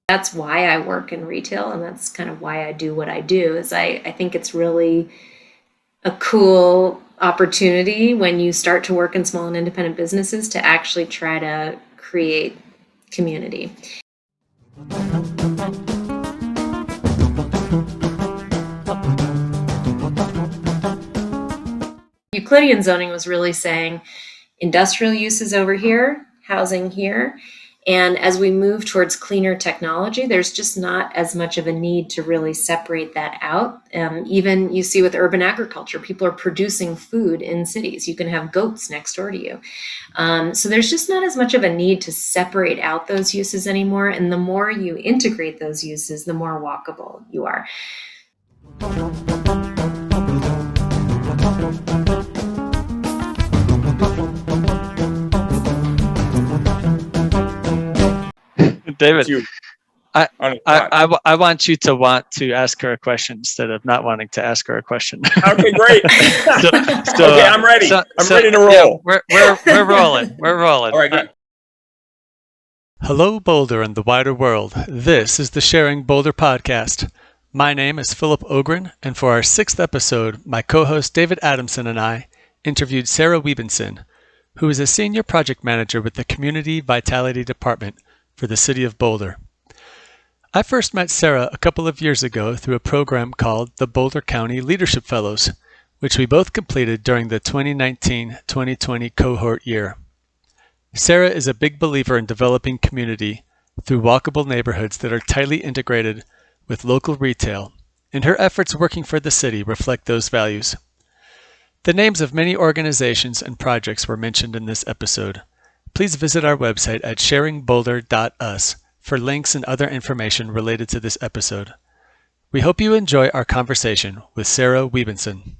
That's why I work in retail, and that's kind of why I do what I do. Is I think it's really a cool opportunity when you start to work in small and independent businesses to actually try to create community. Euclidean zoning was really saying industrial uses over here, housing here. And as we move towards cleaner technology, there's just not as much of a need to really separate that out. Even you see with urban agriculture, people are producing food in cities. You can have goats next door to you. So there's just not as much of a need to separate out those uses anymore. And the more you integrate those uses, the more walkable you are. David, I want you to want to ask her a question instead of not wanting to ask her a question. Okay, great. Okay, I'm ready. I'm ready to roll. Yeah, we're rolling. We're rolling. All right, good. Hello, Boulder and the wider world. This is the Sharing Boulder podcast. My name is Philip Ogren, and for our 6th episode, my co-host David Adamson and I interviewed Sarah Wiebenson, who is a senior project manager with the Community Vitality Department for the City of Boulder. I first met Sarah a couple of years ago through a program called the Boulder County Leadership Fellows, which we both completed during the 2019-2020 cohort year. Sarah is a big believer in developing community through walkable neighborhoods that are tightly integrated with local retail, and her efforts working for the city reflect those values. The names of many organizations and projects were mentioned in this episode. Please visit our website at sharingboulder.us for links and other information related to this episode. We hope you enjoy our conversation with Sarah Wiebenson.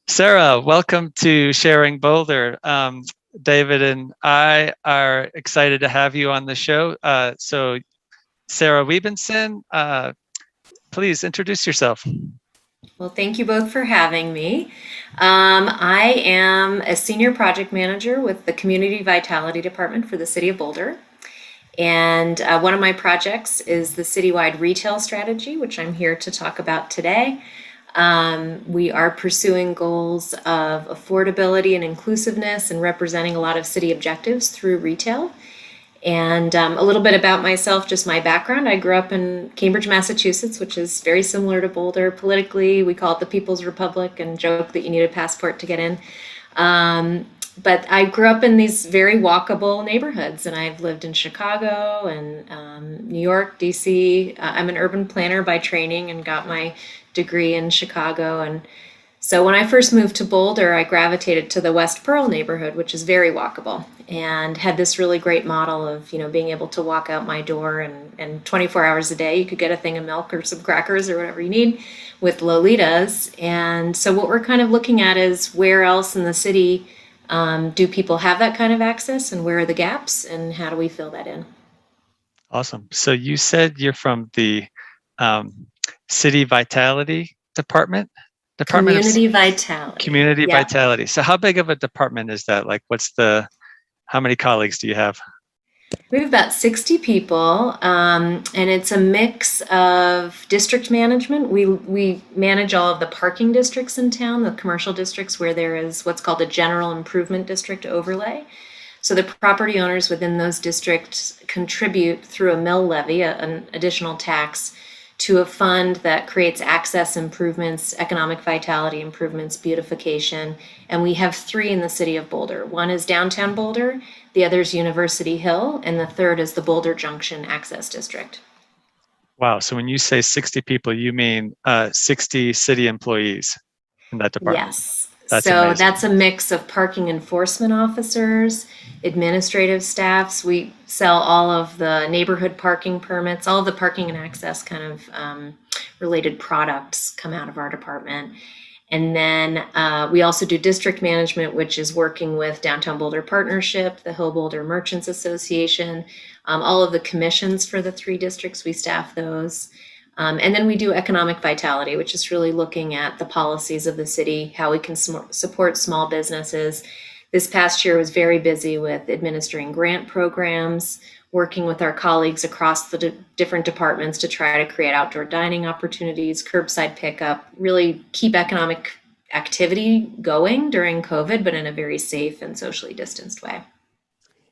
Sarah, welcome to Sharing Boulder. David and I are excited to have you on the show. So Sarah Wiebenson, please introduce yourself. Well, thank you both for having me. I am a senior project manager with the Community Vitality Department for the City of Boulder. And one of my projects is the citywide retail strategy, which I'm here to talk about today. We are pursuing goals of affordability and inclusiveness and representing a lot of city objectives through retail. And a little bit about myself, just my background. I grew up in Cambridge, Massachusetts, which is very similar to Boulder. Politically, we call it the People's Republic and joke that you need a passport to get in. But I grew up in these very walkable neighborhoods, and I've lived in Chicago and New York, DC. I'm an urban planner by training and got my degree in Chicago. And so when I first moved to Boulder, I gravitated to the West Pearl neighborhood, which is very walkable, and had this really great model of, being able to walk out my door and 24 hours a day, you could get a thing of milk or some crackers or whatever you need with Lolitas. And so what we're kind of looking at is where else in the city do people have that kind of access, and where are the gaps, and how do we fill that in? Awesome. So you said you're from the City Vitality Department? Community Vitality. Community Vitality. So how big of a department is that? Like, how many colleagues do you have? We have about 60 people, and it's a mix of district management. We manage all of the parking districts in town, the commercial districts where there is what's called a general improvement district overlay. So the property owners within those districts contribute through a mill levy, an additional tax, to a fund that creates access improvements, economic vitality improvements, beautification. And we have 3 in the city of Boulder. One is downtown Boulder, the other is University Hill, and the third is the Boulder Junction Access District. Wow. So when you say 60 people, you mean 60 city employees in that department? Yes. That's a mix of parking enforcement officers, administrative staffs. We sell all of the neighborhood parking permits, all of the parking and access kind of related products come out of our department. And then we also do district management, which is working with Downtown Boulder Partnership, the Hill Boulder Merchants Association, all of the commissions for the 3 districts, we staff those. And then we do economic vitality, which is really looking at the policies of the city, how we can support small businesses. This past year was very busy with administering grant programs. working with our colleagues across the different departments to try to create outdoor dining opportunities, curbside pickup, really keep economic activity going during COVID, but in a very safe and socially distanced way.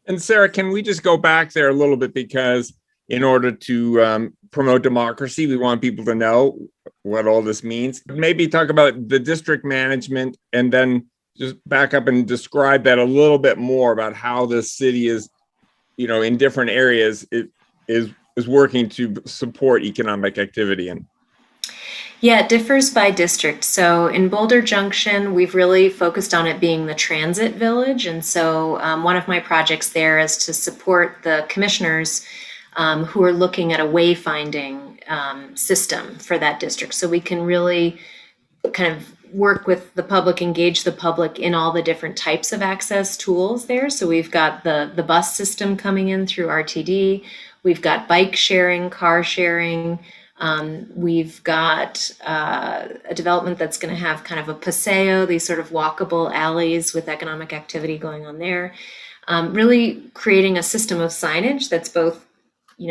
And Sarah, can we just go back there a little bit, because in order to promote democracy, we want people to know what all this means. Maybe talk about the district management, and then just back up and describe that a little bit more about how the city is, in different areas, it is working to support economic activity. And yeah, it differs by district. So in Boulder Junction, we've really focused on it being the transit village. And so one of my projects there is to support the commissioners who are looking at a wayfinding system for that district. So we can really kind of work with the public, engage the public in all the different types of access tools there. So we've got the bus system coming in through RTD. We've got bike sharing, car sharing. We've got a development that's going to have kind of a paseo, these sort of walkable alleys with economic activity going on there. Really creating a system of signage that's both,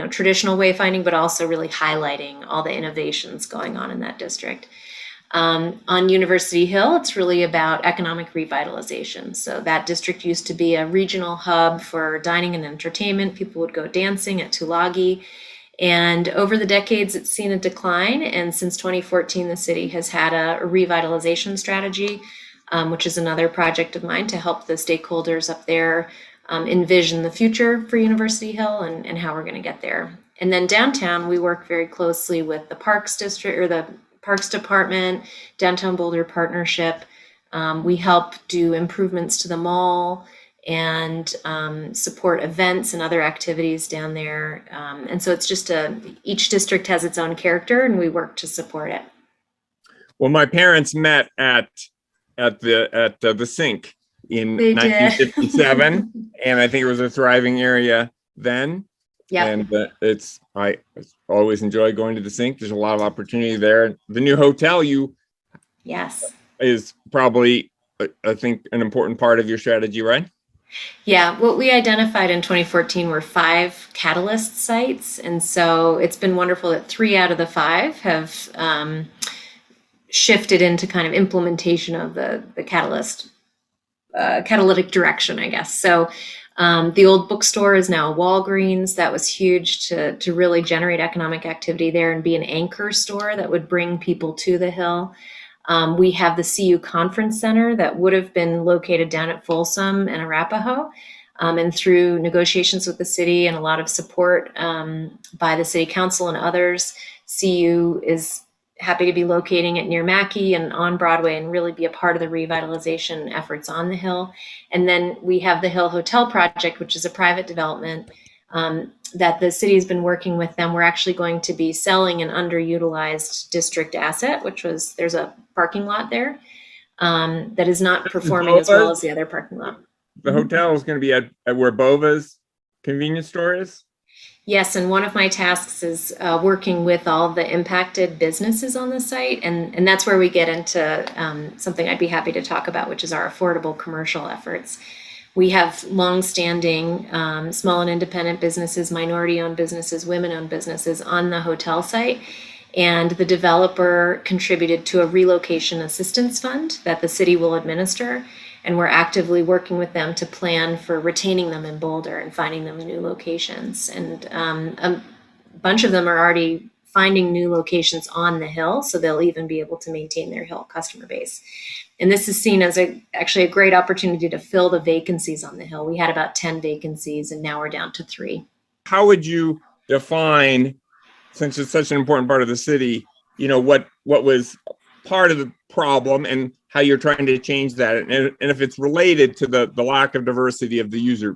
traditional wayfinding, but also really highlighting all the innovations going on in that district. On University Hill, it's really about economic revitalization. So that district used to be a regional hub for dining and entertainment. People would go dancing at Tulagi. And over the decades, it's seen a decline. And since 2014, the city has had a revitalization strategy, which is another project of mine to help the stakeholders up there envision the future for University Hill and how we're going to get there. And then downtown, we work very closely with the Parks District, or the Parks Department, Downtown Boulder Partnership. We help do improvements to the mall and support events and other activities down there. And so it's just each district has its own character, and we work to support it. Well, my parents met at the Sink in 1957, and I think it was a thriving area then. Yeah, and I always enjoy going to the Sink. There's a lot of opportunity there. The new hotel is probably, I think, an important part of your strategy, right? Yeah, what we identified in 2014 were 5 Catalyst sites. And so it's been wonderful that 3 out of the 5 have shifted into kind of implementation of the catalytic direction, I guess. So the old bookstore is now a Walgreens. That was huge to really generate economic activity there and be an anchor store that would bring people to the Hill. We have the CU Conference Center that would have been located down at Folsom and Arapahoe. And through negotiations with the city and a lot of support by the city council and others, CU is happy to be locating it near Mackey and on Broadway and really be a part of the revitalization efforts on the Hill. And then we have the Hill Hotel Project, which is a private development that the city has been working with them. We're actually going to be selling an underutilized district asset, there's a parking lot there that is not performing as well as the other parking lot. The hotel is going to be at where Bova's convenience store is? Yes, and one of my tasks is working with all the impacted businesses on the site, and that's where we get into something I'd be happy to talk about, which is our affordable commercial efforts. We have longstanding small and independent businesses, minority-owned businesses, women-owned businesses on the hotel site, and the developer contributed to a relocation assistance fund that the city will administer. And we're actively working with them to plan for retaining them in Boulder and finding them new locations. And a bunch of them are already finding new locations on the Hill, so they'll even be able to maintain their Hill customer base. And this is seen as actually a great opportunity to fill the vacancies on the Hill. We had about 10 vacancies, and now we're down to 3. How would you define, since it's such an important part of the city, what was part of the problem and how you're trying to change that, and if it's related to the lack of diversity of the user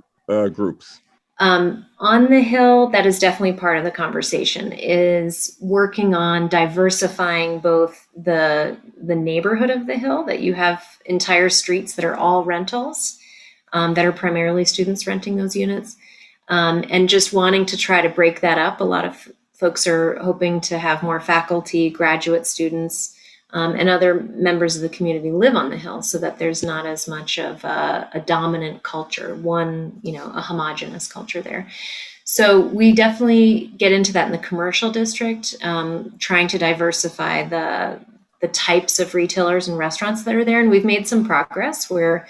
groups? On the Hill, that is definitely part of the conversation, is working on diversifying both the neighborhood of the Hill, that you have entire streets that are all rentals, that are primarily students renting those units, and just wanting to try to break that up. A lot of folks are hoping to have more faculty, graduate students, and other members of the community live on the Hill, so that there's not as much of a dominant culture, a homogenous culture there. So we definitely get into that in the commercial district, trying to diversify the types of retailers and restaurants that are there. And we've made some progress where,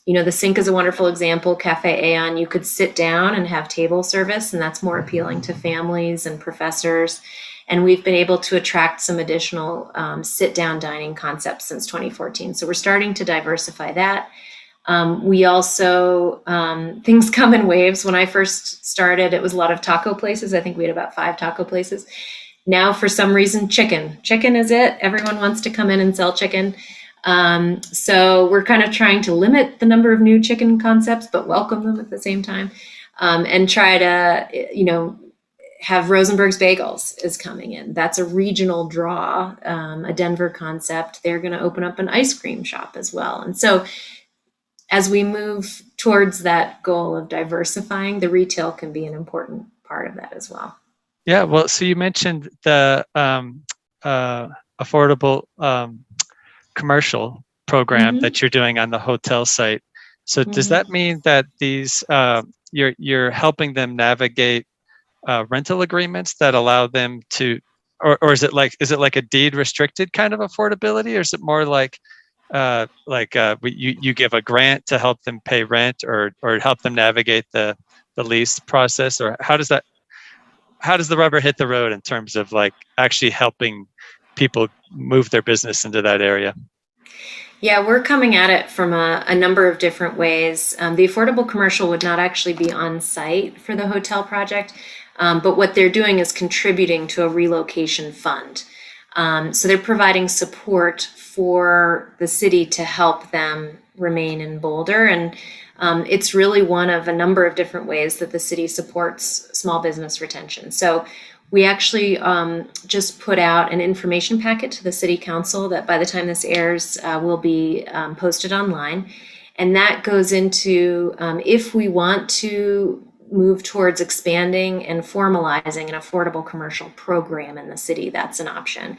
the Sink is a wonderful example. Cafe Aeon, you could sit down and have table service, and that's more appealing to families and professors. And we've been able to attract some additional sit-down dining concepts since 2014. So we're starting to diversify that. We also, things come in waves. When I first started, it was a lot of taco places. I think we had about 5 taco places. Now, for some reason, chicken. Chicken is it. Everyone wants to come in and sell chicken. So we're kind of trying to limit the number of new chicken concepts, but welcome them at the same time, and try to, have Rosenberg's Bagels is coming in. That's a regional draw, a Denver concept. They're going to open up an ice cream shop as well. And so as we move towards that goal of diversifying, the retail can be an important part of that as well. Yeah, well, so you mentioned the affordable commercial program that you're doing on the hotel site. So does that mean that these you're helping them navigate rental agreements that allow them to, or is it like a deed restricted kind of affordability, or is it more like you give a grant to help them pay rent or help them navigate the lease process, or how does the rubber hit the road in terms of like actually helping people move their business into that area? Yeah, we're coming at it from a number of different ways. The affordable commercial would not actually be on site for the hotel project, but what they're doing is contributing to a relocation fund. So they're providing support for the city to help them remain in Boulder. And it's really one of a number of different ways that the city supports small business retention. So we actually just put out an information packet to the city council that by the time this airs will be posted online. And that goes into if we want to move towards expanding and formalizing an affordable commercial program in the city, that's an option.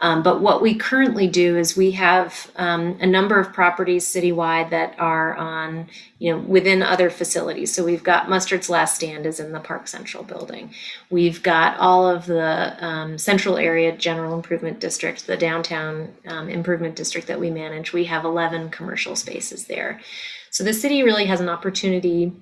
But what we currently do is we have a number of properties citywide that are on, within other facilities. So we've got Mustard's Last Stand is in the Park Central building. We've got all of the central area general improvement district, the downtown improvement district that we manage. We have 11 commercial spaces there. So the city really has an opportunity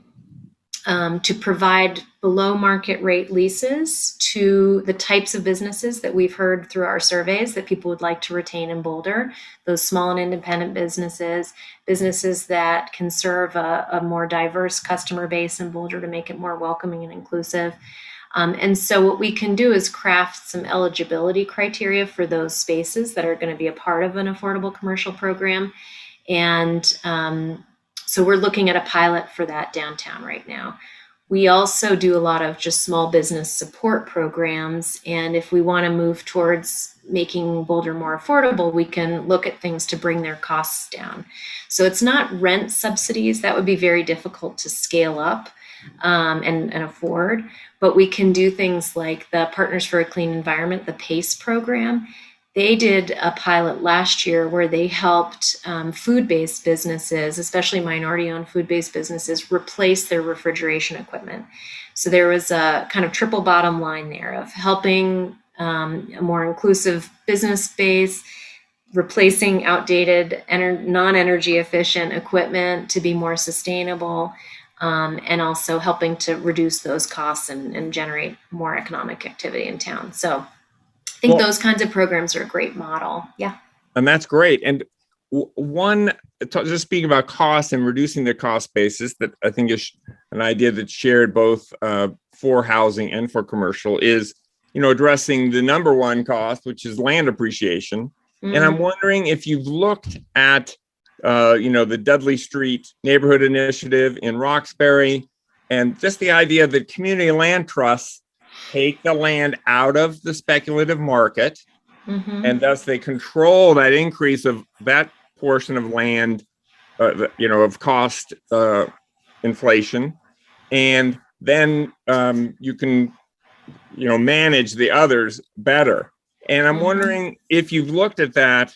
to provide below market rate leases to the types of businesses that we've heard through our surveys that people would like to retain in Boulder, those small and independent businesses that can serve a more diverse customer base in Boulder to make it more welcoming and inclusive. And so what we can do is craft some eligibility criteria for those spaces that are going to be a part of an affordable commercial program. And so we're looking at a pilot for that downtown right now. We also do a lot of just small business support programs. And if we want to move towards making Boulder more affordable, we can look at things to bring their costs down. So it's not rent subsidies. That would be very difficult to scale up and afford. But we can do things like the Partners for a Clean Environment, the PACE program. They did a pilot last year where they helped food-based businesses, especially minority-owned food-based businesses, replace their refrigeration equipment. So there was a kind of triple bottom line there of helping a more inclusive business base, replacing outdated, non-energy efficient equipment to be more sustainable, and also helping to reduce those costs and generate more economic activity in town. So I think those kinds of programs are a great model. Yeah. And that's great. And just speaking about cost and reducing the cost basis, that I think is an idea that's shared both for housing and for commercial is, addressing the number one cost, which is land appreciation. And I'm wondering if you've looked at, the Dudley Street Neighborhood Initiative in Roxbury, and just the idea that community land trusts take the land out of the speculative market, and thus they control that increase of that portion of land, of cost inflation, and then you can, manage the others better. And I'm wondering if you've looked at that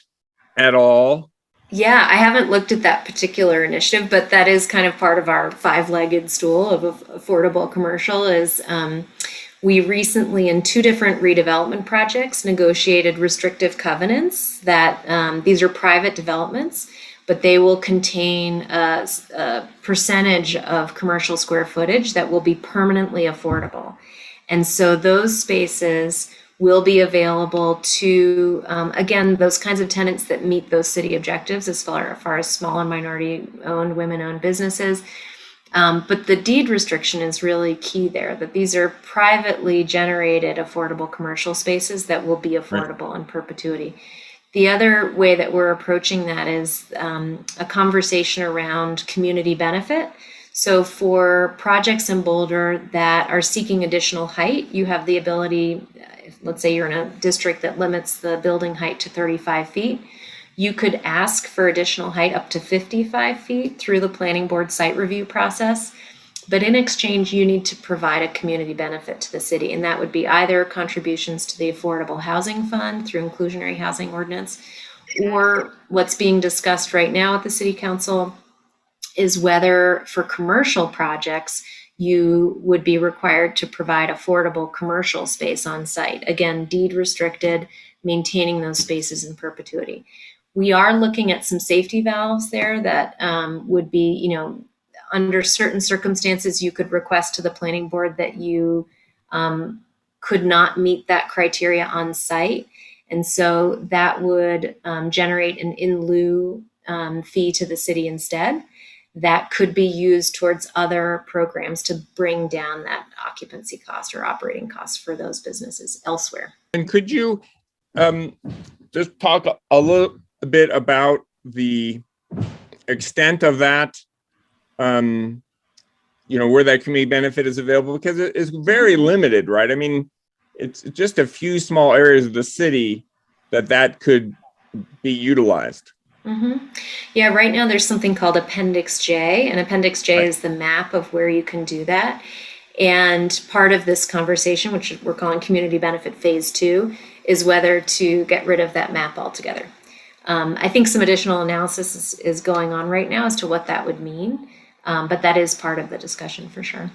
at all, Yeah, I haven't looked at that particular initiative, but that is kind of part of our five-legged stool of affordable commercial is we recently, in two different redevelopment projects, negotiated restrictive covenants that these are private developments, but they will contain a percentage of commercial square footage that will be permanently affordable. And so those spaces will be available to, again, those kinds of tenants that meet those city objectives as far as small and minority owned, women owned businesses. But the deed restriction is really key there, that these are privately generated affordable commercial spaces that will be affordable in perpetuity. The other way that we're approaching that is a conversation around community benefit. So for projects in Boulder that are seeking additional height, you have the ability, let's say you're in a district that limits the building height to 35 feet, you could ask for additional height up to 55 feet through the planning board site review process. But in exchange, you need to provide a community benefit to the city. And that would be either contributions to the Affordable Housing Fund through inclusionary housing ordinance, or what's being discussed right now at the City Council is whether for commercial projects, you would be required to provide affordable commercial space on site. Again, deed restricted, maintaining those spaces in perpetuity. We are looking at some safety valves there that would be, under certain circumstances, you could request to the planning board that you could not meet that criteria on site. And so that would generate an in lieu fee to the city instead. That could be used towards other programs to bring down that occupancy cost or operating costs for those businesses elsewhere. And could you just talk a little bit about the extent of that, where that community benefit is available? Because it is very limited, right? I mean, it's just a few small areas of the city that could be utilized. Mm-hmm. Yeah, right now there's something called Appendix J, and Appendix J is the map of where you can do that. And part of this conversation, which we're calling Community Benefit Phase 2, is whether to get rid of that map altogether. I think some additional analysis is going on right now as to what that would mean, but that is part of the discussion for sure.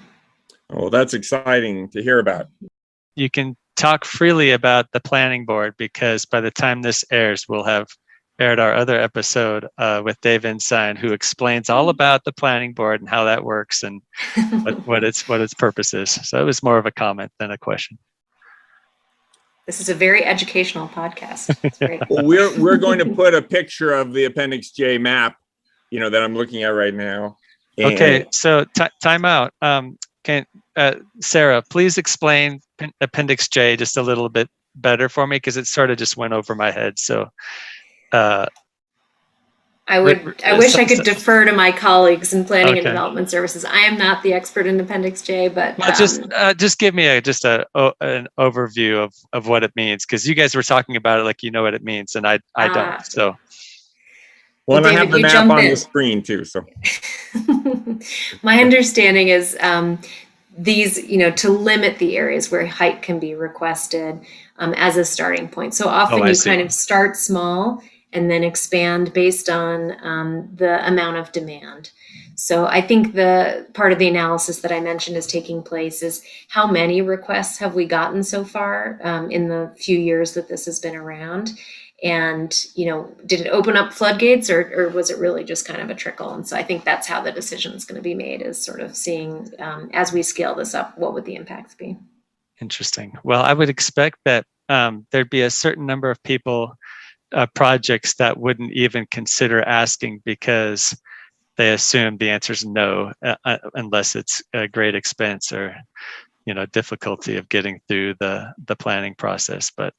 Oh, that's exciting to hear about. You can talk freely about the planning board because by the time this airs, we'll have aired our other episode with Dave Ensign, who explains all about the planning board and how that works and what its purpose is. So it was more of a comment than a question. This is a very educational podcast. It's great. Well, we're going to put a picture of the Appendix J map, that I'm looking at right now. And okay, so time out. Sarah, please explain Appendix J just a little bit better for me because it sort of just went over my head. So I wish I could defer to my colleagues in planning and development services. I am not the expert in Appendix J, but just give me an overview of what it means, because you guys were talking about it like you know what it means, and I don't. So, well, David, I have the map on the screen too. So, my understanding is these, to limit the areas where height can be requested as a starting point. So often you kind of start small and then expand based on the amount of demand. So I think the part of the analysis that I mentioned is taking place is how many requests have we gotten so far in the few years that this has been around? And, did it open up floodgates or was it really just kind of a trickle? And so I think that's how the decision is going to be made, is sort of seeing as we scale this up, what would the impacts be? Interesting. Well, I would expect that there'd be a certain number of people, projects that wouldn't even consider asking because they assume the answer is no, unless it's a great expense or, difficulty of getting through the planning process. But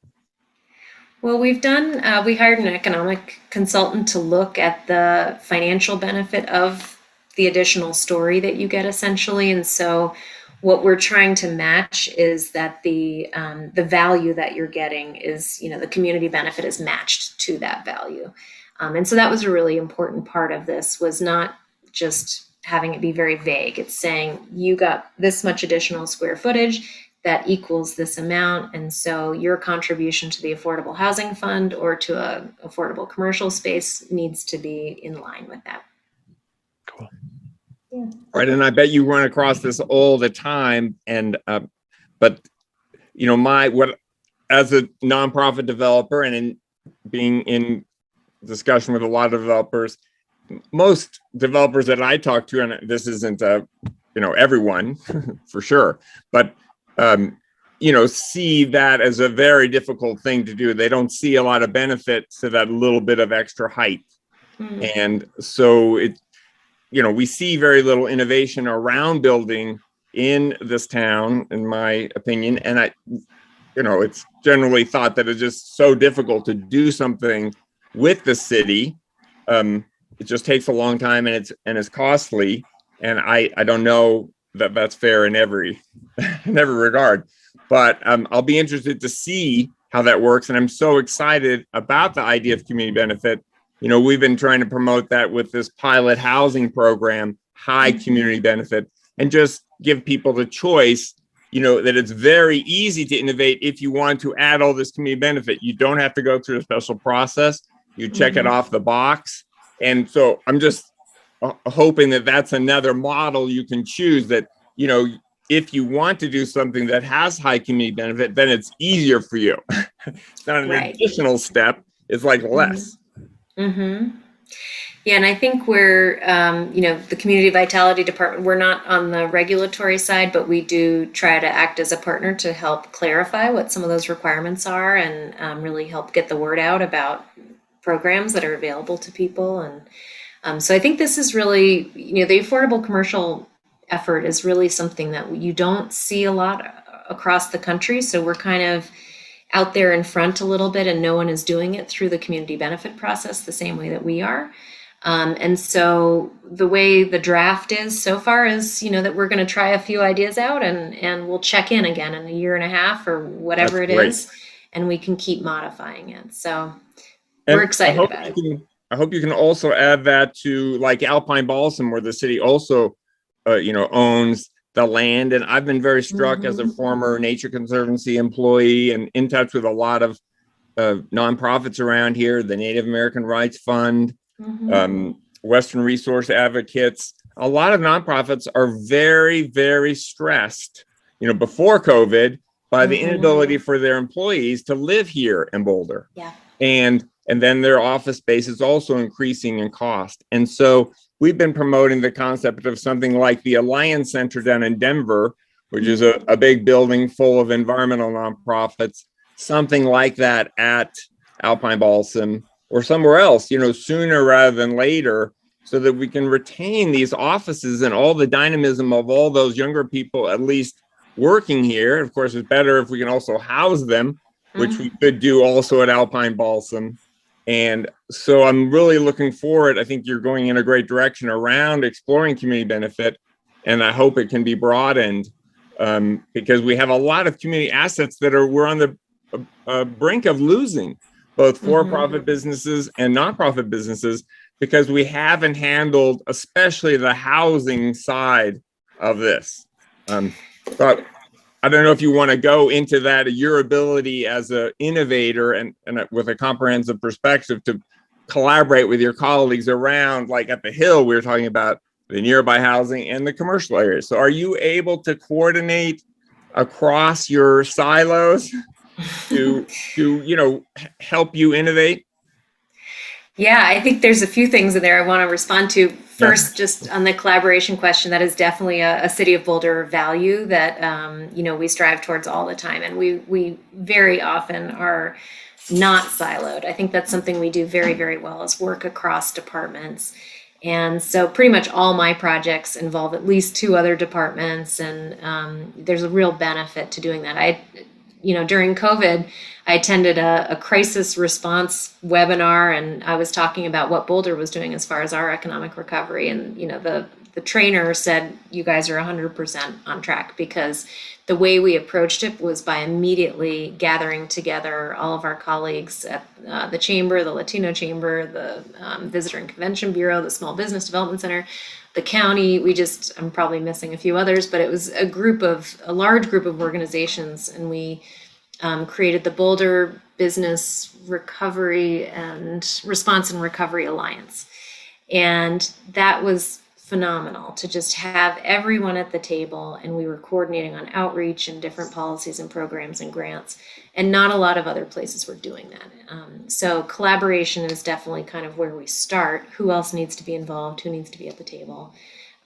well, we hired an economic consultant to look at the financial benefit of the additional story that you get essentially. And so what we're trying to match is that the value that you're getting is, the community benefit is matched to that value. And so that was a really important part of this, was not just having it be very vague. It's saying you got this much additional square footage. that equals this amount. And so your contribution to the Affordable Housing Fund or to a affordable commercial space needs to be in line with that. Cool. Yeah. Right, and I bet you run across this all the time. And but as a nonprofit developer and in being in discussion with a lot of developers, most developers that I talk to, and this isn't everyone for sure, but see that as a very difficult thing to do. They don't see a lot of benefit to that little bit of extra height. And so we see very little innovation around building in this town, in my opinion. And it's generally thought that it's just so difficult to do something with the city. It just takes a long time, and it's costly. And I don't know that that's fair in every regard. But I'll be interested to see how that works. And I'm so excited about the idea of community benefit. We've been trying to promote that with this pilot housing program, high community benefit, and just give people the choice, that it's very easy to innovate if you want to add all this community benefit. You don't have to go through a special process. You check it off the box. And so I'm just hoping that that's another model you can choose, that, if you want to do something that has high community benefit, then it's easier for you. It's not an additional step. It's like less. Mm-hmm. Yeah, and I think we're, the Community Vitality Department, we're not on the regulatory side, but we do try to act as a partner to help clarify what some of those requirements are, and really help get the word out about programs that are available to people. And so I think this is really, the affordable commercial effort is really something that you don't see a lot across the country. So we're kind of out there in front a little bit, and no one is doing it through the community benefit process the same way that we are. And so the way the draft is so far is, that we're going to try a few ideas out, and we'll check in again in a year and a half or whatever it is, and we can keep modifying it. So we're excited about it. I hope you can also add that to like Alpine Balsam, where the city also, owns the land. And I've been very struck as a former Nature Conservancy employee and in touch with a lot of nonprofits around here, the Native American Rights Fund, Western Resource Advocates. A lot of nonprofits are very, very stressed, before COVID, by the inability for their employees to live here in Boulder. Yeah. And then their office space is also increasing in cost. And so we've been promoting the concept of something like the Alliance Center down in Denver, which is a big building full of environmental nonprofits, something like that at Alpine Balsam or somewhere else, sooner rather than later, so that we can retain these offices and all the dynamism of all those younger people, at least working here. Of course, it's better if we can also house them, which we could do also at Alpine Balsam. And so I'm really looking forward. I think you're going in a great direction around exploring community benefit, and I hope it can be broadened, because we have a lot of community assets that we're on the brink of losing, both for-profit businesses and nonprofit businesses, because we haven't handled, especially the housing side of this. But I don't know if you want to go into that, your ability as an innovator and with a comprehensive perspective to collaborate with your colleagues around, like at the Hill, we were talking about the nearby housing and the commercial areas. So are you able to coordinate across your silos to help you innovate? Yeah, I think there's a few things in there I want to respond to. First, just on the collaboration question, that is definitely a City of Boulder value that, we strive towards all the time. And we very often are not siloed. I think that's something we do very, very well, is work across departments. And so pretty much all my projects involve at least two other departments. And there's a real benefit to doing that. During COVID, I attended a crisis response webinar, and I was talking about what Boulder was doing as far as our economic recovery. And, the the trainer said, you guys are 100% on track, because the way we approached it was by immediately gathering together all of our colleagues at the chamber, the Latino chamber, the Visitor and Convention Bureau, the Small Business Development Center, the county. I'm probably missing a few others, but it was a large group of organizations, and we created the Boulder Business Recovery and Response and Recovery Alliance. And that was phenomenal to just have everyone at the table, and we were coordinating on outreach and different policies and programs and grants, and not a lot of other places were doing that. So collaboration is definitely kind of where we start. Who else needs to be involved? Who needs to be at the table?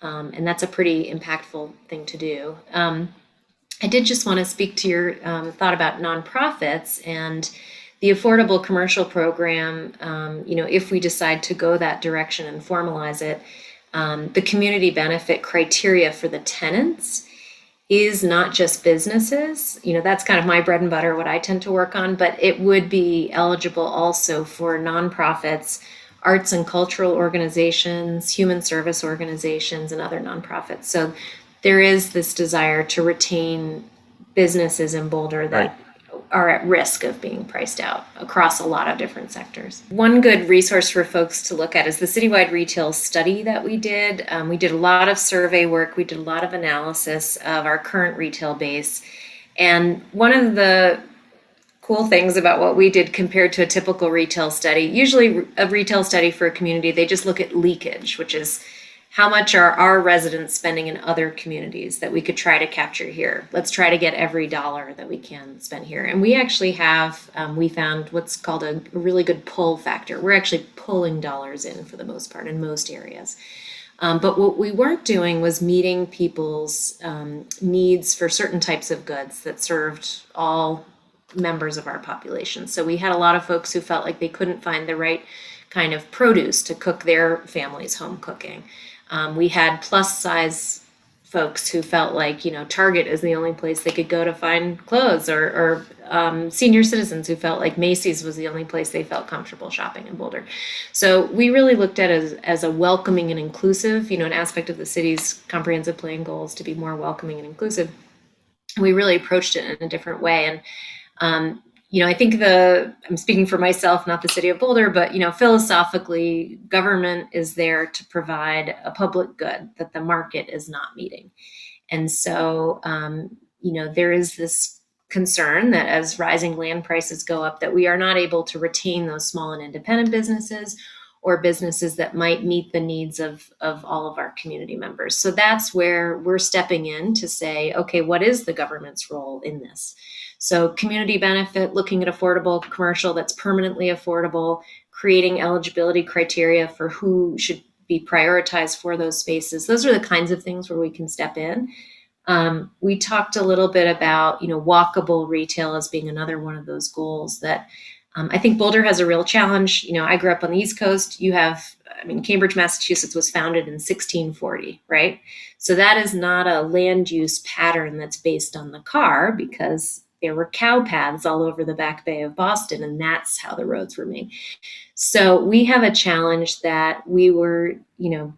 And that's a pretty impactful thing to do. I did just want to speak to your thought about nonprofits and the Affordable Commercial Program. If we decide to go that direction and formalize it, the community benefit criteria for the tenants is not just businesses. That's kind of my bread and butter, what I tend to work on, but it would be eligible also for nonprofits, arts and cultural organizations, human service organizations, and other nonprofits. So there is this desire to retain businesses in Boulder that are at risk of being priced out across a lot of different sectors. One good resource for folks to look at is the citywide retail study that we did. We did a lot of survey work. We did a lot of analysis of our current retail base. And one of the cool things about what we did compared to a typical retail study, usually a retail study for a community, they just look at leakage, which is how much are our residents spending in other communities that we could try to capture here? Let's try to get every dollar that we can spend here. And we actually have, we found what's called a really good pull factor. We're actually pulling dollars in for the most part in most areas. But what we weren't doing was meeting people's needs for certain types of goods that served all members of our population. So we had a lot of folks who felt like they couldn't find the right kind of produce to cook their family's home cooking. We had plus size folks who felt like, Target is the only place they could go to find clothes, or senior citizens who felt like Macy's was the only place they felt comfortable shopping in Boulder. So we really looked at it as a welcoming and inclusive, an aspect of the city's comprehensive plan goals to be more welcoming and inclusive. And we really approached it in a different way. And I think I'm speaking for myself, not the city of Boulder, but, philosophically, government is there to provide a public good that the market is not meeting. And so, there is this concern that as rising land prices go up, that we are not able to retain those small and independent businesses or businesses that might meet the needs of all of our community members. So that's where we're stepping in to say, okay, what is the government's role in this? So community benefit, looking at affordable commercial that's permanently affordable, creating eligibility criteria for who should be prioritized for those spaces. Those are the kinds of things where we can step in. We talked a little bit about, walkable retail as being another one of those goals that I think Boulder has a real challenge. I grew up on the East Coast. Cambridge, Massachusetts was founded in 1640, right? So that is not a land use pattern that's based on the car, because there were cow paths all over the Back Bay of Boston, and that's how the roads were made. So we have a challenge that we were,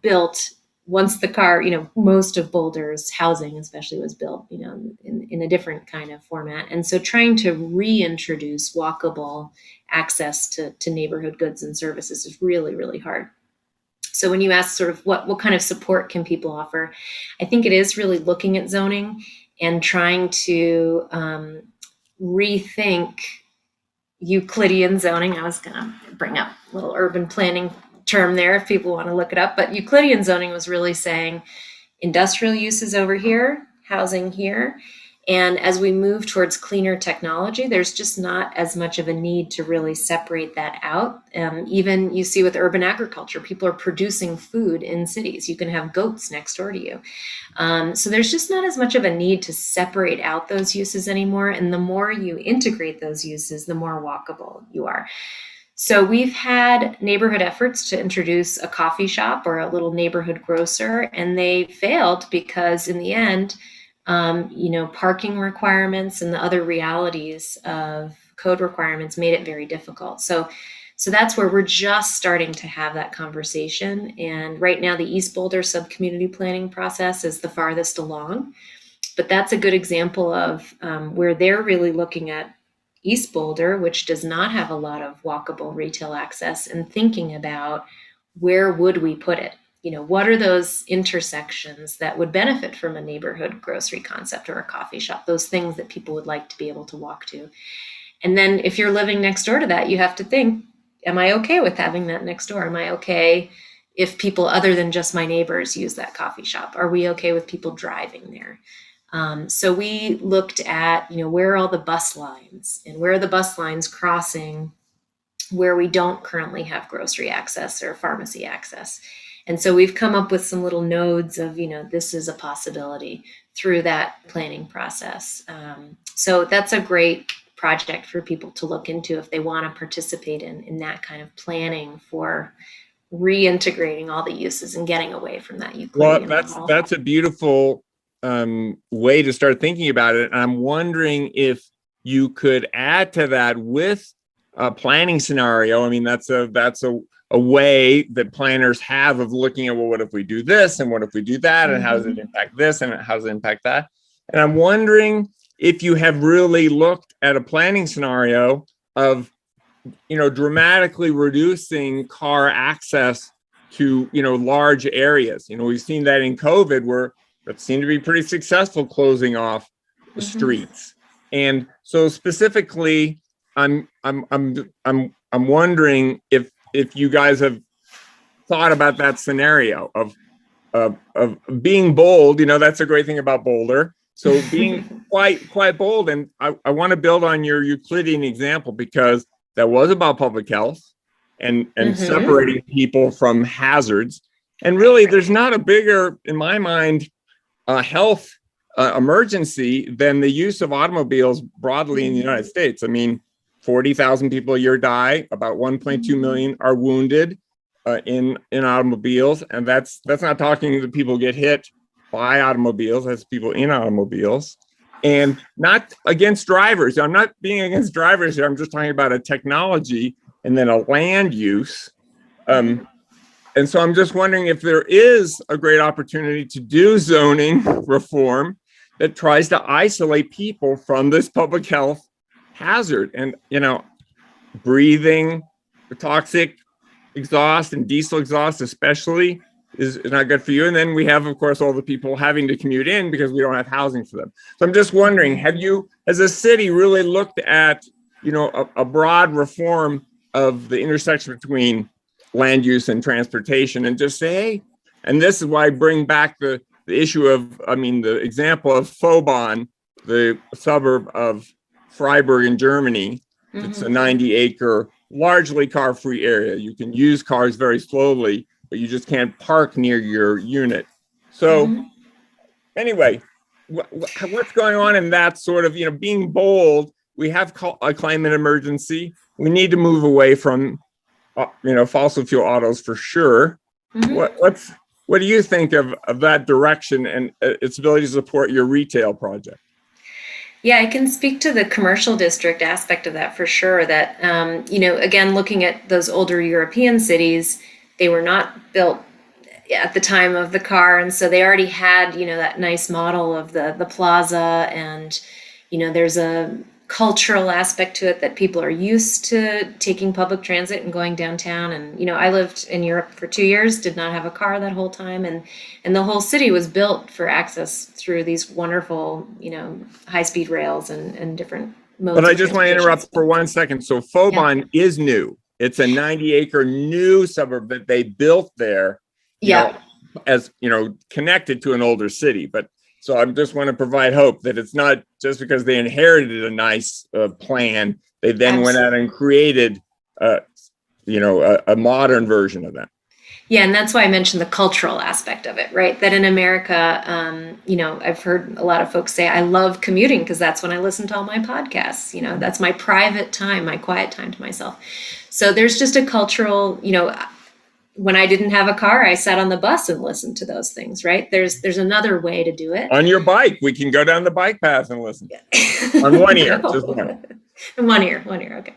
built once the car, most of Boulder's housing especially was built, in a different kind of format. And so trying to reintroduce walkable access to neighborhood goods and services is really, really hard. So when you ask sort of what kind of support can people offer, I think it is really looking at zoning and trying to rethink Euclidean zoning. I was going to bring up a little urban planning term there if people want to look it up, but Euclidean zoning was really saying industrial uses over here, housing here. And as we move towards cleaner technology, there's just not as much of a need to really separate that out. Even you see with urban agriculture, people are producing food in cities. You can have goats next door to you. So there's just not as much of a need to separate out those uses anymore. And the more you integrate those uses, the more walkable you are. So we've had neighborhood efforts to introduce a coffee shop or a little neighborhood grocer, and they failed because in the end, parking requirements and the other realities of code requirements made it very difficult. So So that's where we're just starting to have that conversation. And right now, the East Boulder sub-community planning process is the farthest along. But that's a good example of where they're really looking at East Boulder, which does not have a lot of walkable retail access, and thinking about where would we put it? What are those intersections that would benefit from a neighborhood grocery concept or a coffee shop, those things that people would like to be able to walk to. And then if you're living next door to that, you have to think, am I okay with having that next door? Am I okay if people other than just my neighbors use that coffee shop? Are we okay with people driving there? So we looked at, where are all the bus lines and where are the bus lines crossing where we don't currently have grocery access or pharmacy access. And so we've come up with some little nodes of, this is a possibility through that planning process. So that's a great project for people to look into if they want to participate in that kind of planning for reintegrating all the uses and getting away from that Euclidean model. That's a beautiful way to start thinking about it. And I'm wondering if you could add to that with a planning scenario. I mean, that's a way that planners have of looking at, well, what if we do this and what if we do that, and how does it impact this and how does it impact that? And I'm wondering if you have really looked at a planning scenario of, dramatically reducing car access to, large areas. We've seen that in COVID, where that seemed to be pretty successful, closing off the streets. And so specifically, I'm wondering if you guys have thought about that scenario of being bold. That's a great thing about Boulder. So being quite bold. And I want to build on your Euclidean example, because that was about public health and separating people from hazards. And really, there's not a bigger, in my mind, health emergency than the use of automobiles broadly in the United States. I mean, 40,000 people a year die, about 1.2 million are wounded in automobiles. And that's not talking that people get hit by automobiles, that's people in automobiles. And not against drivers. I'm not being against drivers here. I'm just talking about a technology and then a land use. And so I'm just wondering if there is a great opportunity to do zoning reform that tries to isolate people from this public health hazard. And, breathing toxic exhaust and diesel exhaust especially is not good for you. And then we have, of course, all the people having to commute in because we don't have housing for them. So I'm just wondering, have you, as a city, really looked at, a broad reform of the intersection between land use and transportation, and just say, hey, and this is why I bring back the issue of, the example of Vauban, the suburb of Freiburg in Germany. It's a 90-acre, largely car-free area. You can use cars very slowly, but you just can't park near your unit. So anyway, what's going on in that sort of, being bold? We have a climate emergency. We need to move away from, fossil fuel autos for sure. What do you think of that direction and its ability to support your retail project? Yeah, I can speak to the commercial district aspect of that for sure. That, again, looking at those older European cities, they were not built at the time of the car. And so they already had, that nice model of the plaza. And, there's a cultural aspect to it that people are used to taking public transit and going downtown. And, I lived in Europe for 2 years, did not have a car that whole time. And the whole city was built for access through these wonderful, high-speed rails and different modes. But I just want to interrupt for 1 second. So Vauban is new. It's a 90-acre new suburb that they built there, as, connected to an older city. But so I just want to provide hope that it's not just because they inherited a nice plan, they then went out and created, a modern version of that. Yeah, and that's why I mentioned the cultural aspect of it, right? That in America, I've heard a lot of folks say, I love commuting because that's when I listen to all my podcasts. That's my private time, my quiet time to myself. So there's just a cultural, when I didn't have a car, I sat on the bus and listened to those things, right? There's another way to do it. On your bike, we can go down the bike path and listen. On one ear, just one. 1 year. Okay.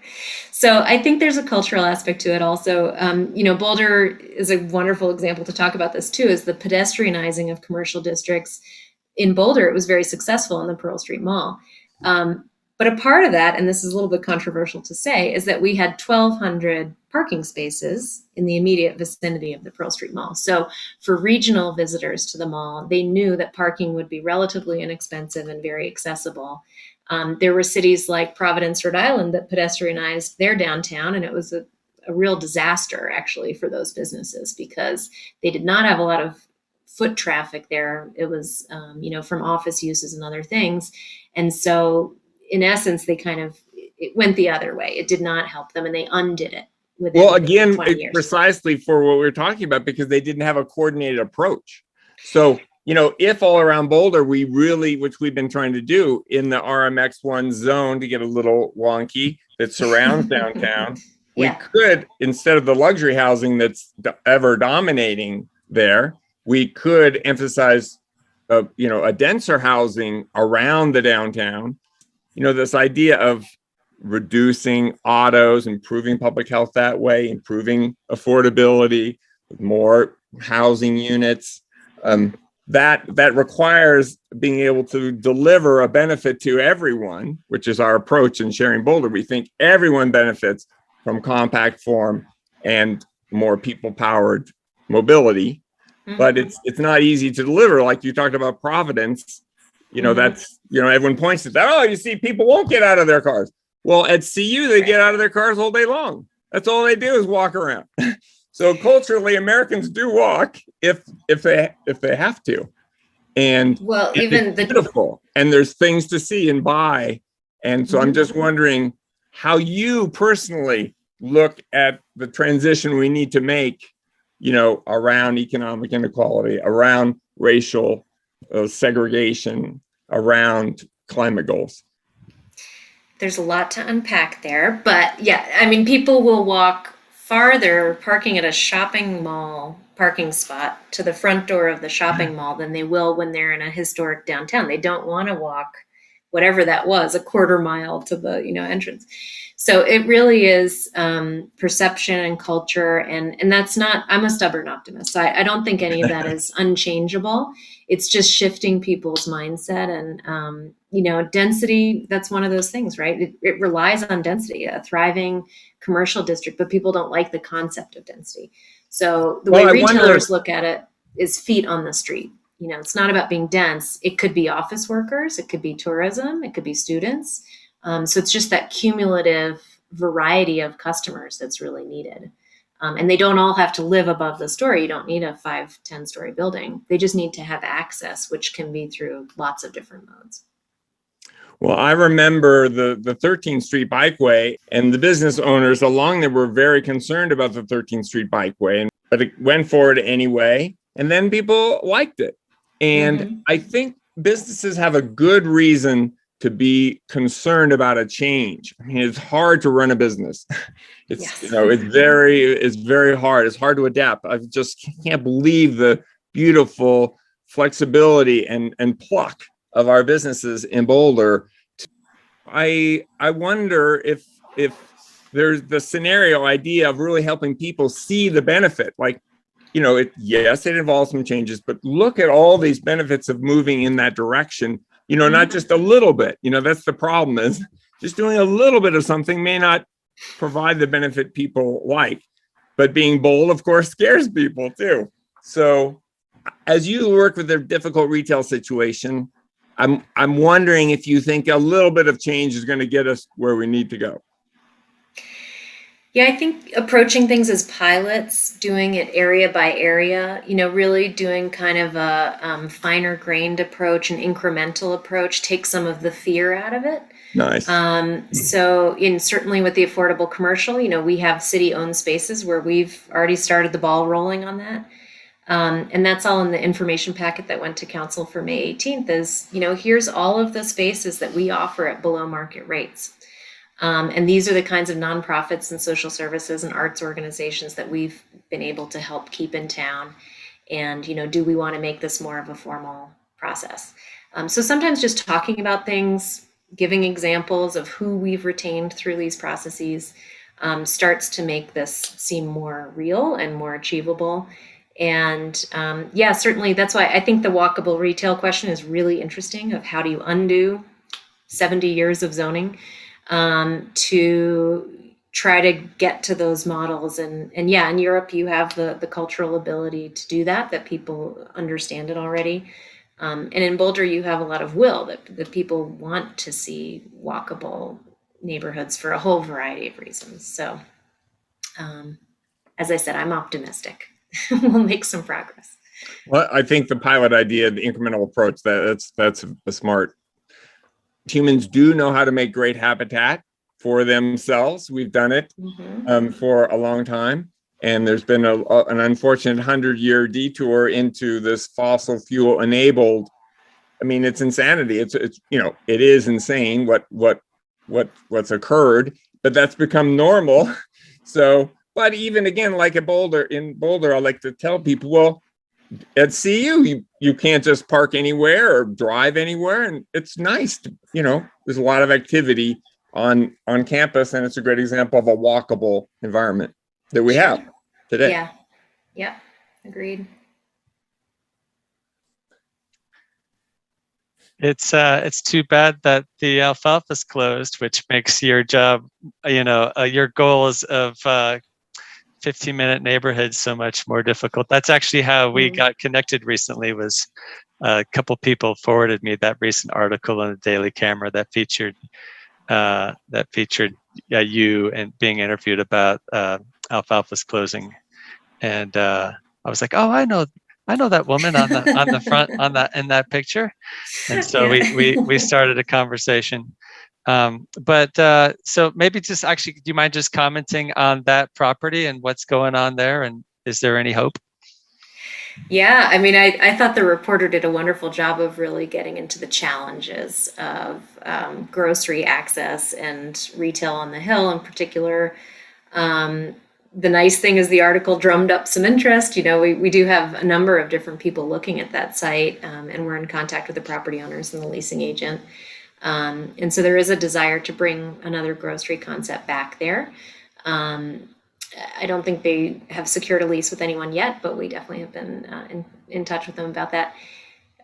So I think there's a cultural aspect to it also. Boulder is a wonderful example to talk about this too, is the pedestrianizing of commercial districts. In Boulder, it was very successful in the Pearl Street Mall. But a part of that, and this is a little bit controversial to say, is that we had 1,200 parking spaces in the immediate vicinity of the Pearl Street Mall. So for regional visitors to the mall, they knew that parking would be relatively inexpensive and very accessible. There were cities like Providence, Rhode Island that pedestrianized their downtown, and it was a real disaster actually for those businesses because they did not have a lot of foot traffic there. It was, from office uses and other things. And so in essence, it went the other way. It did not help them and they undid it within Well, again, 20 years. precisely for what we're talking about, because they didn't have a coordinated approach. So, if all around Boulder, which we've been trying to do in the RMX1 zone to get a little wonky that surrounds downtown, we could, instead of the luxury housing that's ever dominating there, we could emphasize, a denser housing around the downtown. This idea of reducing autos, improving public health that way, improving affordability, more housing units. That requires being able to deliver a benefit to everyone, which is our approach in Sharing Boulder. We think everyone benefits from compact form and more people-powered mobility. But it's not easy to deliver. Like you talked about Providence, that's, everyone points to that. Oh, you see, people won't get out of their cars. Well, at CU, they get out of their cars all day long. That's all they do is walk around. So culturally, Americans do walk if they have to. And even it's beautiful. And there's things to see and buy. And so I'm just wondering how you personally look at the transition we need to make, around economic inequality, around racial segregation, around climate goals. There's a lot to unpack there, but people will walk farther parking at a shopping mall parking spot to the front door of the shopping mall than they will when they're in a historic downtown. They don't want to walk whatever that was, a quarter mile to the, entrance. So it really is perception and culture. And that's not, I'm a stubborn optimist. So I don't think any of that is unchangeable. It's just shifting people's mindset and, density. That's one of those things, right? It relies on density, a thriving commercial district, but people don't like the concept of density. So the way retailers look at it is feet on the street. It's not about being dense. It could be office workers, it could be tourism, it could be students. So it's just that cumulative variety of customers that's really needed. And they don't all have to live above the story. You don't need a 5-10 story building. They just need to have access, which can be through lots of different modes. Well, I remember the 13th Street Bikeway, and the business owners along there were very concerned about the 13th Street Bikeway, but it went forward anyway. And then people liked it. And I think businesses have a good reason to be concerned about a change. I mean, it's hard to run a business. It's very hard. It's hard to adapt. I just can't believe the beautiful flexibility and pluck of our businesses in Boulder. I wonder if there's the scenario idea of really helping people see the benefit. Like, yes, it involves some changes, but look at all these benefits of moving in that direction, not just a little bit. That's the problem, is just doing a little bit of something may not provide the benefit people like, but being bold, of course, scares people too. So as you work with a difficult retail situation, I'm wondering if you think a little bit of change is going to get us where we need to go. Yeah, I think approaching things as pilots, doing it area by area, really doing kind of a finer grained approach, an incremental approach, take some of the fear out of it. Nice. So certainly with the affordable commercial, we have city-owned spaces where we've already started the ball rolling on that. And that's all in the information packet that went to council for May 18th is, here's all of the spaces that we offer at below market rates. And these are the kinds of nonprofits and social services and arts organizations that we've been able to help keep in town. And, do we want to make this more of a formal process? So sometimes just talking about things giving examples of who we've retained through these processes starts to make this seem more real and more achievable. And yeah, certainly that's why I think the walkable retail question is really interesting, of how do you undo 70 years of zoning to try to get to those models. And yeah, in Europe, you have the cultural ability to do that people understand it already. And in Boulder, you have a lot of will that people want to see walkable neighborhoods for a whole variety of reasons. So, as I said, I'm optimistic. We'll make some progress. Well, I think the pilot idea, the incremental approach, that's a smart. Humans do know how to make great habitat for themselves. We've done it for a long time. And there's been an unfortunate 100-year detour into this fossil fuel enabled. I mean, it's insanity. It's it is insane what's occurred, but that's become normal. So, but even again, like in Boulder, I like to tell people, well, at CU, you can't just park anywhere or drive anywhere, and it's nice to, there's a lot of activity on campus, and it's a great example of a walkable environment that we have today. Yeah. Yep. Agreed. It's too bad that the alfalfa's closed, which makes your job, your goals of 15-minute neighborhoods so much more difficult. That's actually how we got connected recently. Was a couple people forwarded me that recent article in the Daily Camera that featured you and being interviewed about alfalfa's closing, and I was like, oh, I know that woman on the front in that picture, and so we started a conversation. But so maybe just actually, do you mind just commenting on that property and what's going on there, and is there any hope? Yeah, I mean, I thought the reporter did a wonderful job of really getting into the challenges of grocery access and retail on the Hill in particular. The nice thing is the article drummed up some interest. We do have a number of different people looking at that site, and we're in contact with the property owners and the leasing agent. And so there is a desire to bring another grocery concept back there. I don't think they have secured a lease with anyone yet, but we definitely have been in touch with them about that.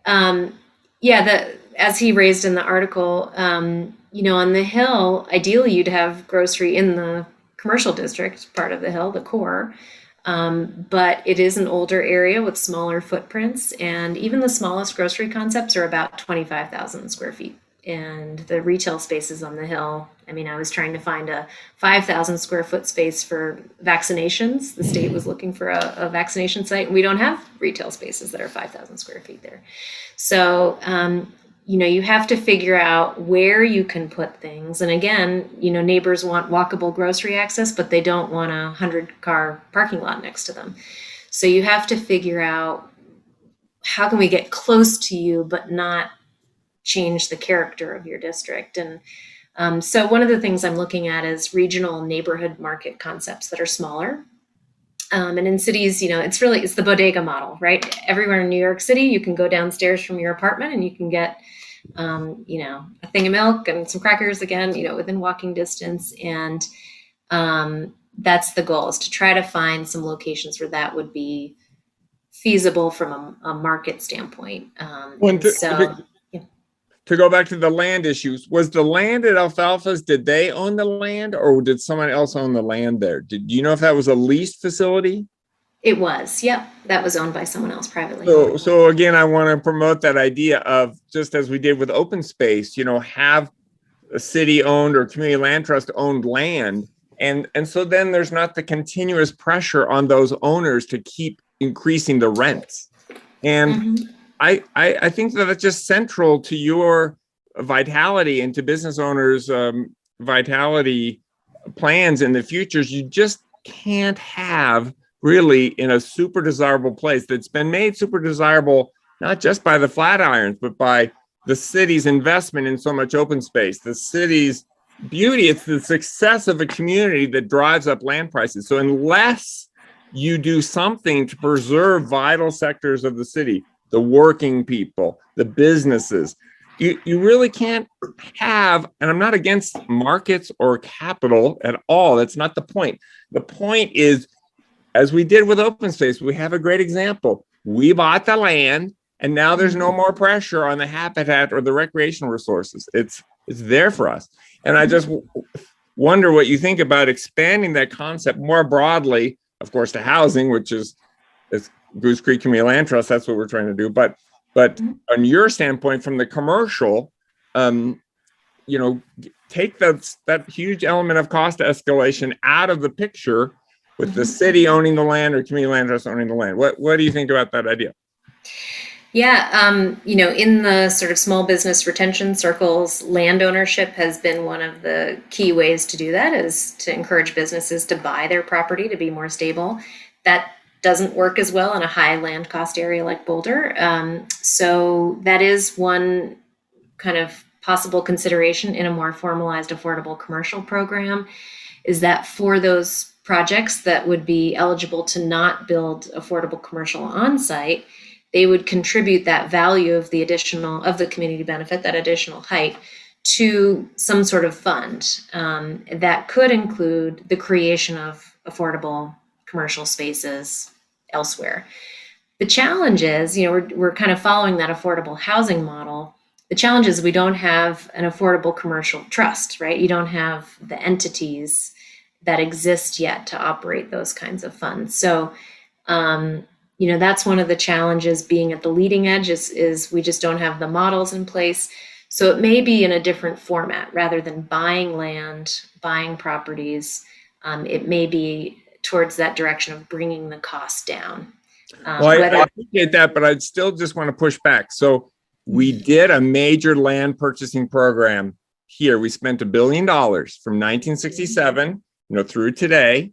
As he raised in the article, on the Hill, ideally you'd have grocery in the commercial district part of the Hill, the core. But it is an older area with smaller footprints, and even the smallest grocery concepts are about 25,000 square feet. And the retail spaces on the Hill, I mean, I was trying to find a 5,000 square foot space for vaccinations. The state was looking for a vaccination site, and we don't have retail spaces that are 5,000 square feet there. So, you have to figure out where you can put things. And again, neighbors want walkable grocery access, but they don't want a 100-car parking lot next to them. So you have to figure out, how can we get close to you, but not change the character of your district? And so one of the things I'm looking at is regional neighborhood market concepts that are smaller. And in cities, it's the bodega model, right? Everywhere in New York City, you can go downstairs from your apartment and you can get, a thing of milk and some crackers again, within walking distance. And that's the goal, is to try to find some locations where that would be feasible from a market standpoint. To go back to the land issues, was the land at Alfalfa's, did they own the land, or did someone else own the land there? Do you know if that was a leased facility? It was, yep. That was owned by someone else privately. So again, I want to promote that idea of, just as we did with open space, have a city owned or community land trust owned land. And so then there's not the continuous pressure on those owners to keep increasing the rents. And I think that that's just central to your vitality and to business owners' vitality plans in the futures. You just can't have, really, in a super desirable place that's been made super desirable, not just by the Flatirons, but by the city's investment in so much open space, the city's beauty. It's the success of a community that drives up land prices. So unless you do something to preserve vital sectors of the city, the working people, the businesses, you really can't have, and I'm not against markets or capital at all. That's not the point. The point is, as we did with open space, we have a great example. We bought the land, and now there's no more pressure on the habitat or the recreational resources. It's there for us. And I just wonder what you think about expanding that concept more broadly, of course, to housing, which is Goose Creek Community Land Trust. That's what we're trying to do. But on your standpoint, from the commercial, take that huge element of cost escalation out of the picture with the city owning the land or community land trust owning the land. What do you think about that idea? Yeah, in the sort of small business retention circles, land ownership has been one of the key ways to do that, is to encourage businesses to buy their property to be more stable. That doesn't work as well in a high land cost area like Boulder. So that is one kind of possible consideration in a more formalized affordable commercial program, is that for those projects that would be eligible to not build affordable commercial on site, they would contribute that value of the community benefit, that additional height, to some sort of fund that could include the creation of affordable commercial spaces elsewhere. The challenge is, we're kind of following that affordable housing model. The challenge is we don't have an affordable commercial trust, right? You don't have the entities that exist yet to operate those kinds of funds. So, that's one of the challenges being at the leading edge is we just don't have the models in place. So it may be in a different format rather than buying land, buying properties. It may be towards that direction of bringing the cost down. Well, I appreciate that, but I'd still just want to push back. So we did a major land purchasing program here. We spent $1 billion from 1967, through today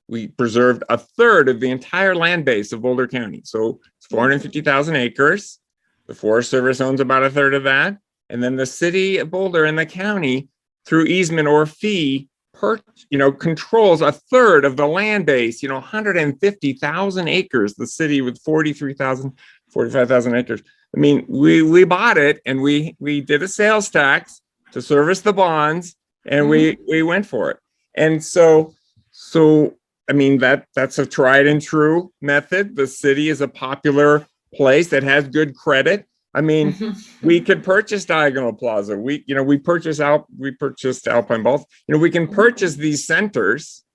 we preserved a third of the entire land base of Boulder County. So it's 450,000 acres. The Forest Service owns about a third of that. And then the city of Boulder and the county, through easement or fee, controls a third of the land base, 150,000 acres, the city with 45,000 acres. I mean, we bought it, and we did a sales tax to service the bonds, and we went for it. And so I mean, that's a tried and true method. The city is a popular place that has good credit. I mean, we could purchase Diagonal Plaza. We purchased Alpine Both. We can purchase these centers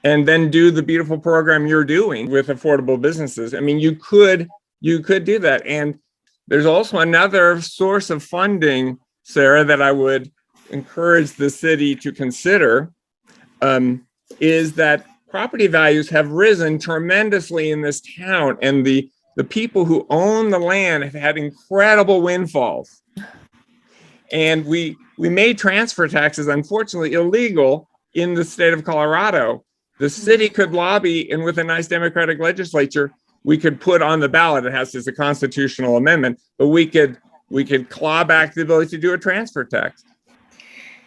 and then do the beautiful program you're doing with affordable businesses. I mean, you could do that. And there's also another source of funding, Sarah, that I would encourage the city to consider, is that property values have risen tremendously in this town, and the people who own the land have had incredible windfalls. And we made transfer taxes, unfortunately, illegal in the state of Colorado. The city could lobby, and with a nice Democratic legislature, we could put on the ballot. It's a constitutional amendment, but we could claw back the ability to do a transfer tax.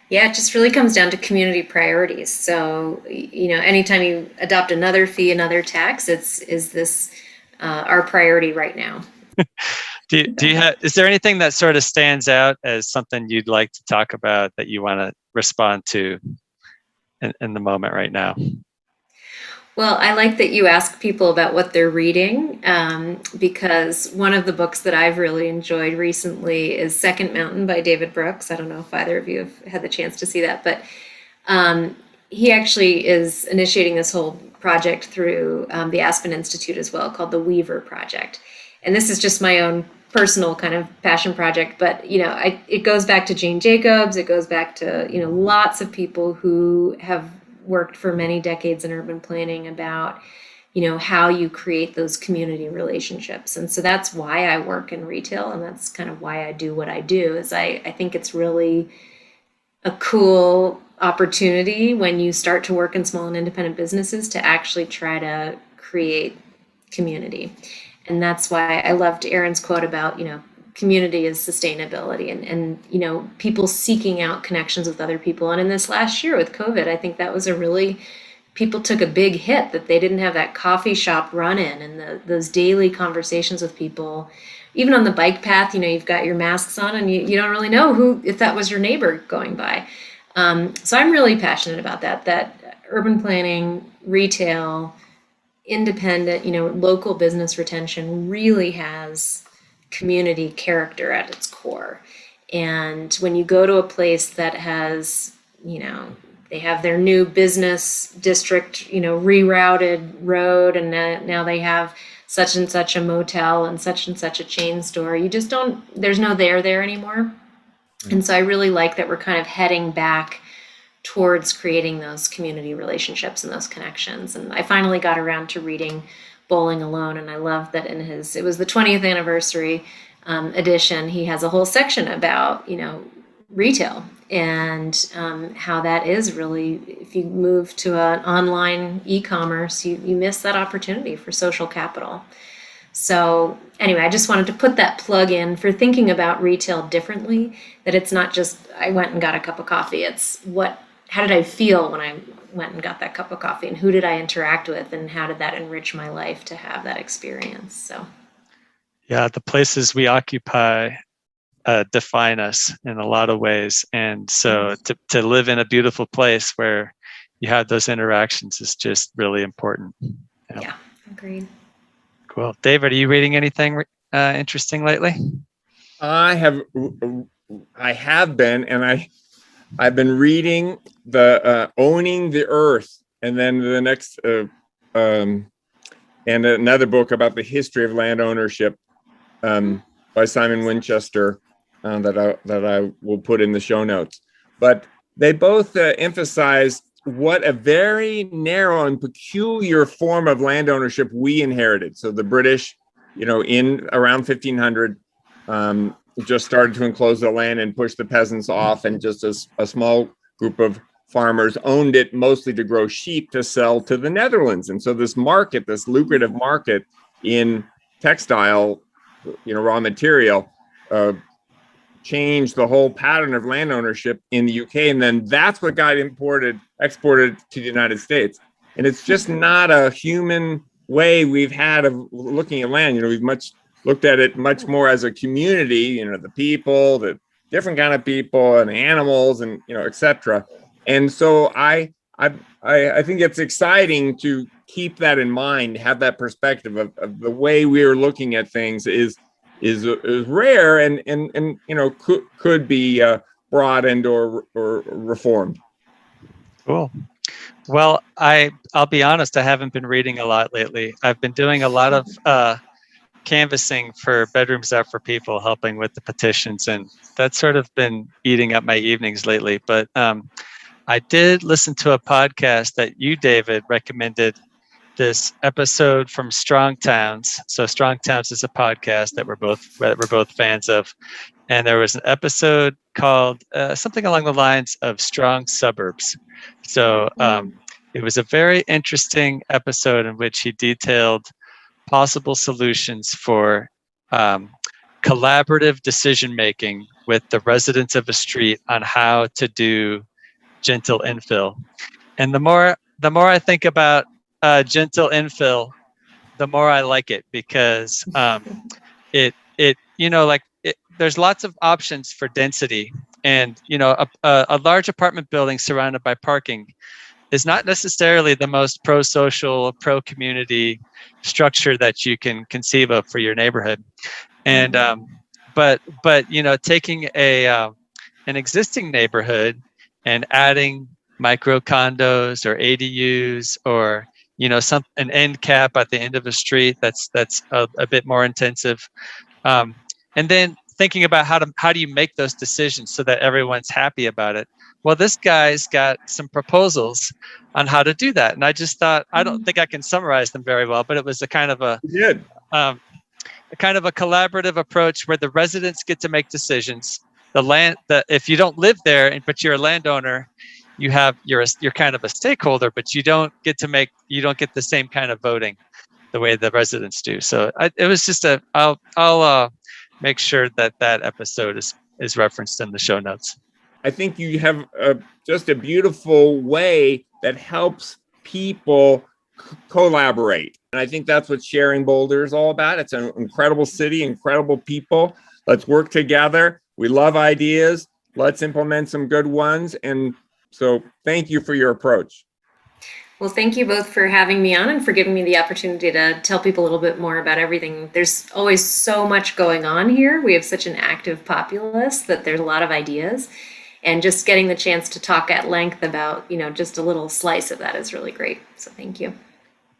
Yeah, it just really comes down to community priorities. So, anytime you adopt another fee, another tax, is this our priority right now? Is there anything that sort of stands out as something you'd like to talk about that you want to respond to in the moment right now? Well, I like that you ask people about what they're reading, because one of the books that I've really enjoyed recently is Second Mountain by David Brooks. I don't know if either of you have had the chance to see that, but he actually is initiating this whole project through the Aspen Institute as well, called the Weaver Project. And this is just my own personal kind of passion project, but it goes back to Jane Jacobs. It goes back to lots of people who have worked for many decades in urban planning about how you create those community relationships. And so that's why I work in retail, and that's kind of why I do what I do. Is I think it's really a cool opportunity when you start to work in small and independent businesses to actually try to create community. And that's why I loved Aaron's quote about community is sustainability, and people seeking out connections with other people. And in this last year with COVID, I think that was a really people took a big hit that they didn't have that coffee shop run-in and those daily conversations with people. Even on the bike path, you've got your masks on and you don't really know if that was your neighbor going by. So I'm really passionate about that urban planning, retail, independent, local business retention really has community character at its core. And when you go to a place that has, they have their new business district, rerouted road, and now they have such and such a motel and such a chain store, you just don't, there's no there anymore. And so I really like that we're kind of heading back towards creating those community relationships and those connections. And I finally got around to reading Bowling Alone, and I love that it was the 20th anniversary edition. He has a whole section about, retail and how that is really, if you move to an online e-commerce, you miss that opportunity for social capital. So anyway, I just wanted to put that plug in for thinking about retail differently, that it's not just I went and got a cup of coffee. It's how did I feel when I went and got that cup of coffee, and who did I interact with, and how did that enrich my life to have that experience? So Yeah, the places we occupy define us in a lot of ways. And so to live in a beautiful place where you have those interactions is just really important. Yeah, agreed. Cool. David, are you reading anything interesting lately? I have been, and I've been reading the Owning the Earth, and then the next and another book about the history of land ownership by Simon Winchester that I will put in the show notes. But they both emphasize what a very narrow and peculiar form of land ownership we inherited. So the British, in around 1500, just started to enclose the land and push the peasants off, and just as a small group of farmers owned it, mostly to grow sheep to sell to the Netherlands. And so this lucrative market in textile, raw material, changed the whole pattern of land ownership in the UK. And then that's what got exported to the United States. And it's just not a human way we've had of looking at land. We've looked at it much more as a community, the people, the different kind of people and animals, and, etc. And so I think it's exciting to keep that in mind, have that perspective of the way we're looking at things is rare and could be broadened or reformed. Cool. Well, I'll be honest, I haven't been reading a lot lately. I've been doing a lot of canvassing for Bedrooms Are for People, helping with the petitions, and that's sort of been eating up my evenings lately. But I did listen to a podcast that you, David, recommended, this episode from Strong Towns. So Strong Towns is a podcast that we're both fans of, and there was an episode called something along the lines of Strong Suburbs. So it was a very interesting episode in which he detailed possible solutions for collaborative decision making with the residents of a street on how to do gentle infill. And the more I think about gentle infill, the more I like it, because there's lots of options for density, and a large apartment building surrounded by parking is not necessarily the most pro-social, pro-community structure that you can conceive of for your neighborhood. And but taking an existing neighborhood and adding micro condos or ADUs, or an end cap at the end of a street that's a bit more intensive, and then thinking about how do you make those decisions so that everyone's happy about it. Well, this guy's got some proposals on how to do that, and I just thought, I don't think I can summarize them very well, but it was a kind of a collaborative approach where the residents get to make decisions. If you don't live there, but you're a landowner, you're kind of a stakeholder, but you don't get the same kind of voting the way the residents do. So it was just I'll make sure that episode is referenced in the show notes. I think you have just a beautiful way that helps people collaborate. And I think that's what Sharing Boulder is all about. It's an incredible city, incredible people. Let's work together. We love ideas. Let's implement some good ones. And so thank you for your approach. Well, thank you both for having me on and for giving me the opportunity to tell people a little bit more about everything. There's always so much going on here. We have such an active populace that there's a lot of ideas. And just getting the chance to talk at length about, just a little slice of that is really great. So thank you.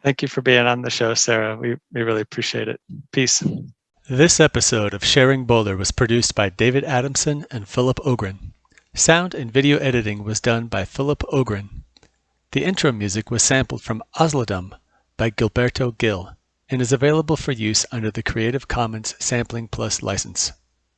Thank you for being on the show, Sarah. We really appreciate it. Peace. This episode of Sharing Boulder was produced by David Adamson and Philip Ogren. Sound and video editing was done by Philip Ogren. The intro music was sampled from Osladum by Gilberto Gil and is available for use under the Creative Commons Sampling Plus license.